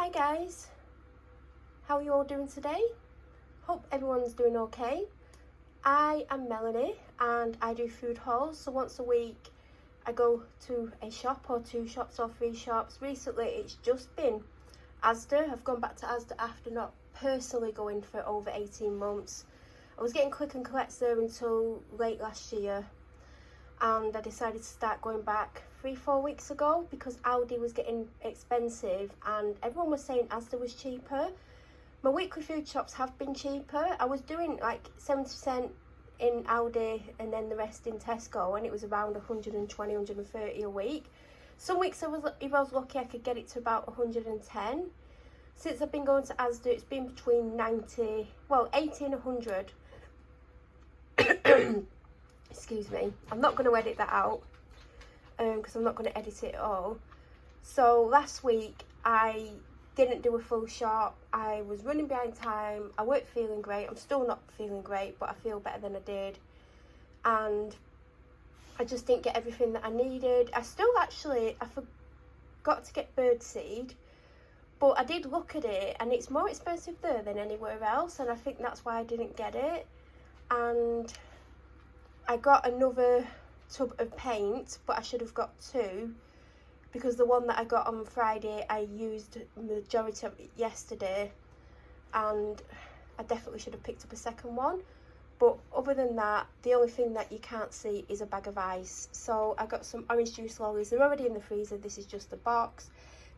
Hi guys, how are you all doing today? Hope everyone's doing okay. I am Melanie and I do food hauls, so once a week I go to a shop or 2 shops or 3 shops. Recently it's just been Asda. I've gone back to Asda after not personally going for over 18 months. I was getting click and collects there until late last year, and I decided to start going back 3-4 weeks ago because Aldi was getting expensive and everyone was saying Asda was cheaper. My weekly food shops have been cheaper. I was doing like 70% in Aldi and then the rest in Tesco, and it was around 120, 130 a week. Some weeks if I was lucky I could get it to about 110. Since I've been going to Asda it's been between 80 and 100. Excuse me, I'm not going to edit that out because I'm not going to edit it at all. So last week I didn't do a full shop. I was running behind time. I weren't feeling great. I'm still not feeling great, but I feel better than I did. And I just didn't get everything that I needed. I forgot to get birdseed, but I did look at it and it's more expensive there than anywhere else, and I think that's why I didn't get it. And I got another tub of paint, but I should have got 2 because the one that I got on Friday I used the majority of it yesterday, and I definitely should have picked up a second one. But other than that, the only thing that you can't see is a bag of ice. So I got some orange juice lollies. They're already in the freezer. This is just the box.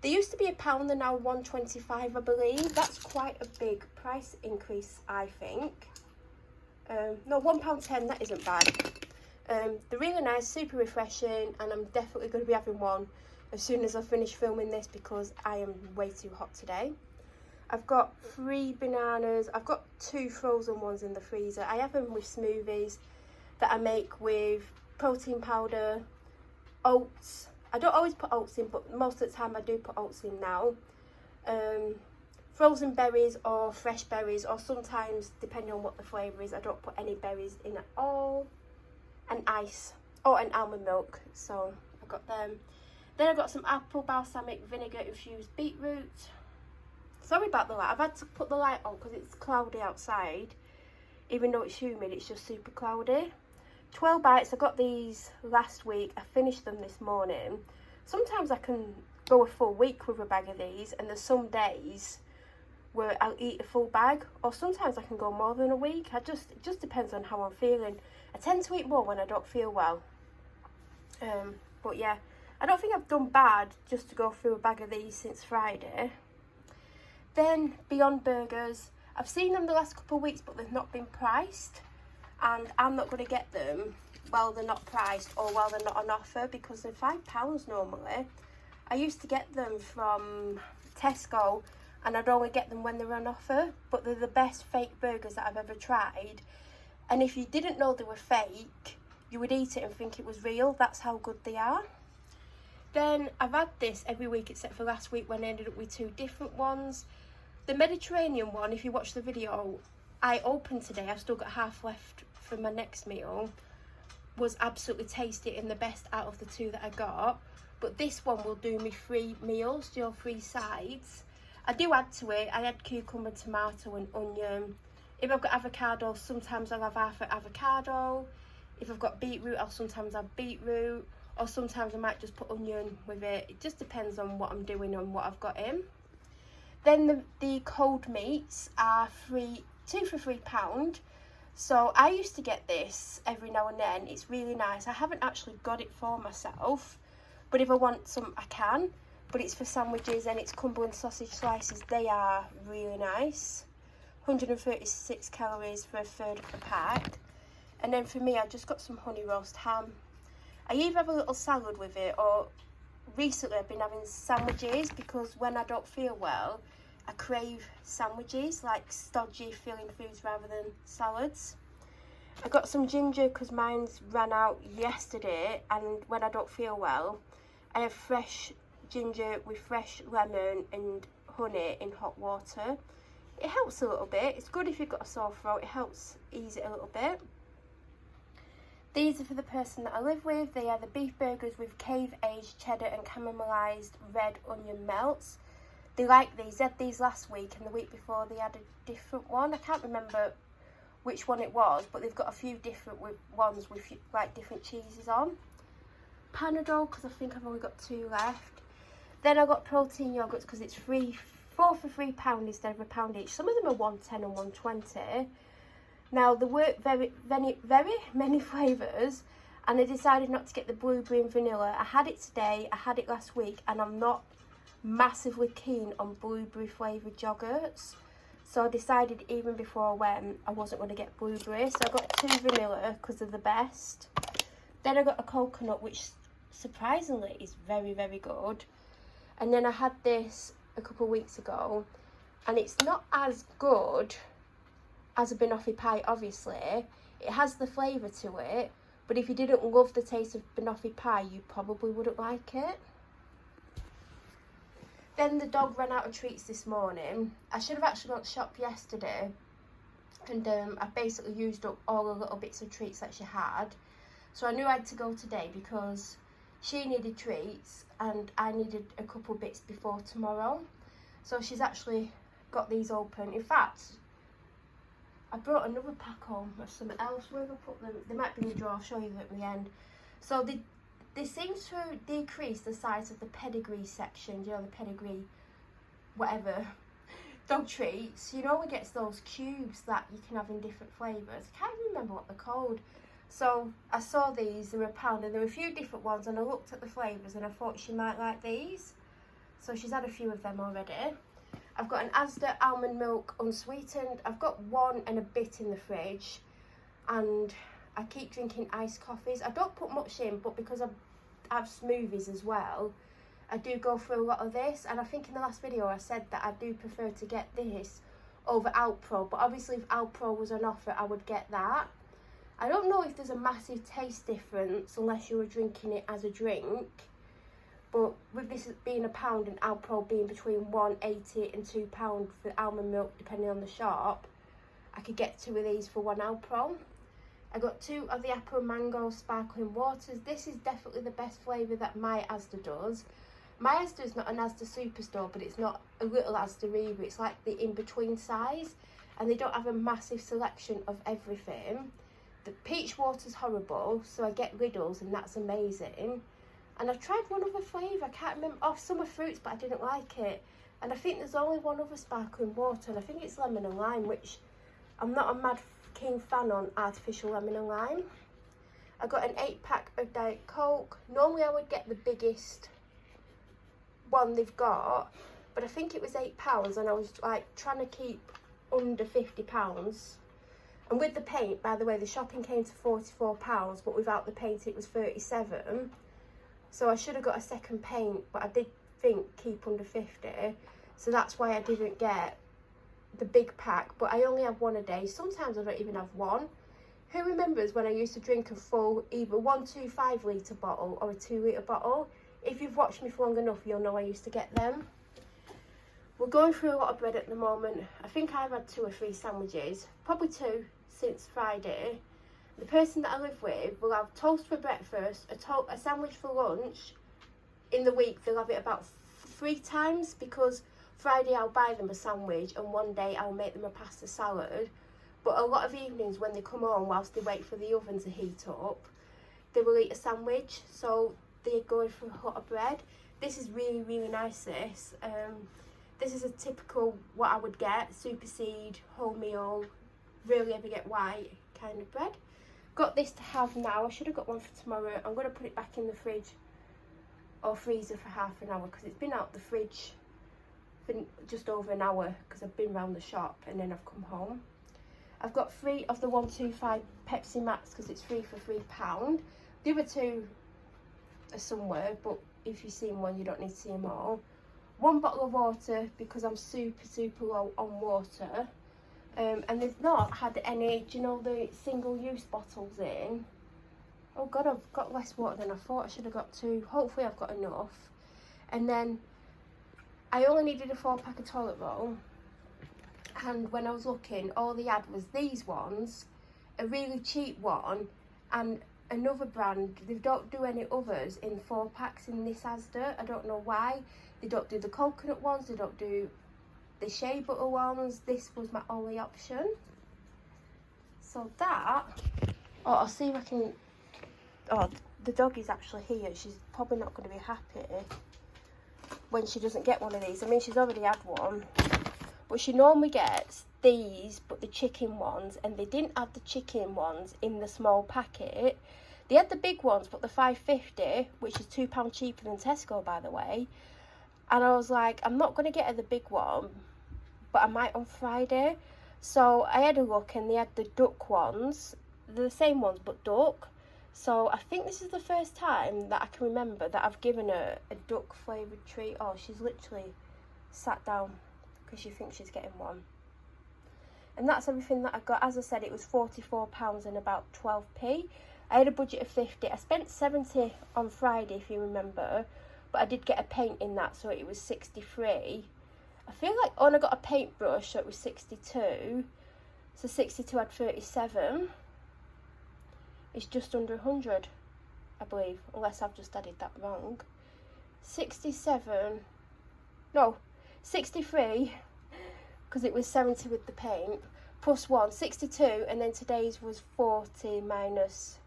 They used to be £1, they're now £1.25 I believe. That's quite a big price increase, I think. No, £1.10, that isn't bad. They're really nice, super refreshing, and I'm definitely going to be having one as soon as I finish filming this because I am way too hot today. I've got 3 bananas. I've got 2 frozen ones in the freezer. I have them with smoothies that I make with protein powder, oats. I don't always put oats in, but most of the time I do put oats in now. Frozen berries or fresh berries, or sometimes, depending on what the flavour is, I don't put any berries in at all. And ice. Oh, and almond milk. So I got them. Then I got some apple balsamic vinegar infused beetroot. Sorry about the light. I've had to put the light on because it's cloudy outside. Even though it's humid, it's just super cloudy. 12 bites. I got these last week. I finished them this morning. Sometimes I can go a full week with a bag of these, and there's some days where I'll eat a full bag, or sometimes I can go more than a week. It just depends on how I'm feeling. I tend to eat more when I don't feel well. But yeah, I don't think I've done bad just to go through a bag of these since Friday. Then Beyond Burgers. I've seen them the last couple of weeks, but they've not been priced, and I'm not going to get them while they're not priced or while they're not on offer because they're £5 normally. I used to get them from Tesco, and I'd only get them when they're on offer, but they're the best fake burgers that I've ever tried. And if you didn't know they were fake, you would eat it and think it was real. That's how good they are. Then I've had this every week except for last week when I ended up with 2 different ones. The Mediterranean one, if you watch the video, I opened today. I've still got half left for my next meal. Was absolutely tasty and the best out of the 2 that I got. But this one will do me 3 meals, 3 sides. I do add to it. I add cucumber, tomato and onion. If I've got avocado, sometimes I'll have half an avocado. If I've got beetroot, I'll sometimes have beetroot. Or sometimes I might just put onion with it. It just depends on what I'm doing and what I've got in. Then the cold meats are 2 for £3. So I used to get this every now and then. It's really nice. I haven't actually got it for myself, but if I want some I can. But it's for sandwiches, and it's Cumberland sausage slices. They are really nice. 136 calories for a third of the pack. And then for me, I just got some honey roast ham. I either have a little salad with it, or recently I've been having sandwiches because when I don't feel well, I crave sandwiches, like stodgy filling foods rather than salads. I got some ginger because mine's ran out yesterday, and when I don't feel well, I have fresh ginger with fresh lemon and honey in hot water. It helps a little bit. It's good if you've got a sore throat. It helps ease it a little bit. These are for the person that I live with. They are the beef burgers with cave aged cheddar and caramelised red onion melts. they like these. They had these last week, and the week before they had a different one. I can't remember which one it was, but they've got a few different ones with like different cheeses on. Panadol, because I think I've only got 2 left. Then I got protein yogurts because it's 4 for £3 instead of £1 each. Some of them are 110 and 120. Now there were very many flavours, and I decided not to get the blueberry and vanilla. I had it today, I had it last week, and I'm not massively keen on blueberry flavoured yogurts. So I decided even before I went, I wasn't going to get blueberry. So I got 2 vanilla because they're the best. Then I got a coconut, which surprisingly is very good. And then I had this a couple of weeks ago, and it's not as good as a banoffee pie, obviously. It has the flavour to it, but if you didn't love the taste of banoffee pie, you probably wouldn't like it. Then the dog ran out of treats this morning. I should have actually gone to shop yesterday, and I basically used up all the little bits of treats that she had. So I knew I had to go today because she needed treats and I needed a couple bits before tomorrow. So she's actually got these open. In fact, I brought another pack home of something else. Where have I put them? They might be in the drawer. I'll show you at the end. So they seem to decrease the size of the pedigree section. You know, the pedigree, whatever, dog treats. You know, we get those cubes that you can have in different flavours. I can't remember what they're called. So I saw these, they were £1, and there were a few different ones, and I looked at the flavours and I thought she might like these. So she's had a few of them already. I've got an Asda almond milk unsweetened. I've got 1 and a bit in the fridge, and I keep drinking iced coffees. I don't put much in, but because I have smoothies as well, I do go through a lot of this. And I think in the last video I said that I do prefer to get this over Alpro, but obviously if Alpro was on offer I would get that. I don't know if there's a massive taste difference unless you were drinking it as a drink, but with this being £1 and Alpro being between £1.80 and £2 for almond milk depending on the shop, I could get 2 of these for £1 Alpro. I got 2 of the apple and mango sparkling waters. This is definitely the best flavour that my Asda does. My Asda is not an Asda Superstore, but it's not a little Asda either. It's like the in-between size, and they don't have a massive selection of everything. The peach water's horrible, so I get Riddles, and that's amazing. And I tried one other flavour, I can't remember, summer fruits, but I didn't like it. And I think there's only one other sparkling water, and I think it's lemon and lime, which I'm not a mad keen fan on artificial lemon and lime. I got an 8-pack of Diet Coke. Normally I would get the biggest one they've got, but I think it was £8, and I was like trying to keep under £50. And with the paint, by the way, the shopping came to £44, but without the paint it was £37. So I should have got a second paint, but I did think keep under 50. So that's why I didn't get the big pack, but I only have 1 a day. Sometimes I don't even have 1. Who remembers when I used to drink a full either 1.25 litre bottle or a 2 litre bottle? If you've watched me for long enough, you'll know I used to get them. We're going through a lot of bread at the moment. I think I've had 2 or 3 sandwiches, probably 2 since Friday. The person that I live with will have toast for breakfast, a sandwich for lunch. In the week they'll have it about 3 times, because Friday I'll buy them a sandwich and one day I'll make them a pasta salad. But a lot of evenings when they come home, whilst they wait for the oven to heat up, they will eat a sandwich. So they're going for a lot of bread. This is really nice, this. This is a typical what I would get, super seed, wholemeal, rarely ever get white kind of bread. Got this to have now. I should have got one for tomorrow. I'm going to put it back in the fridge or freezer for half an hour, because it's been out the fridge for just over an hour because I've been round the shop and then I've come home. I've got 3 of the 125 Pepsi Max because it's 3 for £3. The other 2 are somewhere, but if you've seen one you don't need to see them all. 1 bottle of water because I'm super low on water. And they've not had any, do you know, the single-use bottles in. Oh God, I've got less water than I thought. I should have got 2. Hopefully I've got enough. And then I only needed a 4-pack of toilet roll. And when I was looking, all they had was these ones, a really cheap one, and another brand. They don't do any others in 4 packs in this Asda. I don't know why. They don't do the coconut ones, they don't do the shea butter ones. This was my only option. So that, oh, I'll see if I can, oh, the dog is actually here. She's probably not going to be happy when she doesn't get one of these. I mean, she's already had one, but she normally gets these, but the chicken ones, and they didn't have the chicken ones in the small packet. They had the big ones, but the 5.50, which is £2 cheaper than Tesco, by the way. And I was like, I'm not going to get her the big one, but I might on Friday. So I had a look, and they had the duck ones. They're the same ones, but duck. So I think this is the first time that I can remember that I've given her a duck flavoured treat. Oh, she's literally sat down because she thinks she's getting one. And that's everything that I got. As I said, it was £44 and about 12p. I had a budget of 50. I spent 70 on Friday, if you remember, but I did get a paint in that, so it was 63. I feel like, oh, and I got a paintbrush, so it was 62. So 62 had 37. It's just under 100, I believe, unless I've just added that wrong. 67, no, 63, because it was 70 with the paint, plus 1, 62, and then today's was 44 minus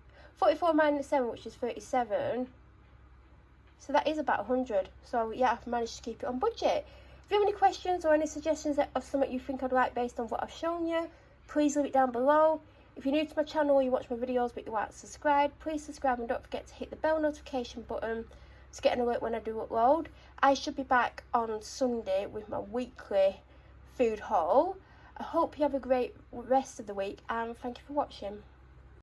7, which is 37. So that is about 100. So yeah, I've managed to keep it on budget. If you have any questions or any suggestions of something you think I'd like based on what I've shown you, please leave it down below. If you're new to my channel or you watch my videos but you aren't subscribed, please subscribe and don't forget to hit the bell notification button to get an alert when I do upload. I should be back on Sunday with my weekly food haul. I hope you have a great rest of the week, and thank you for watching.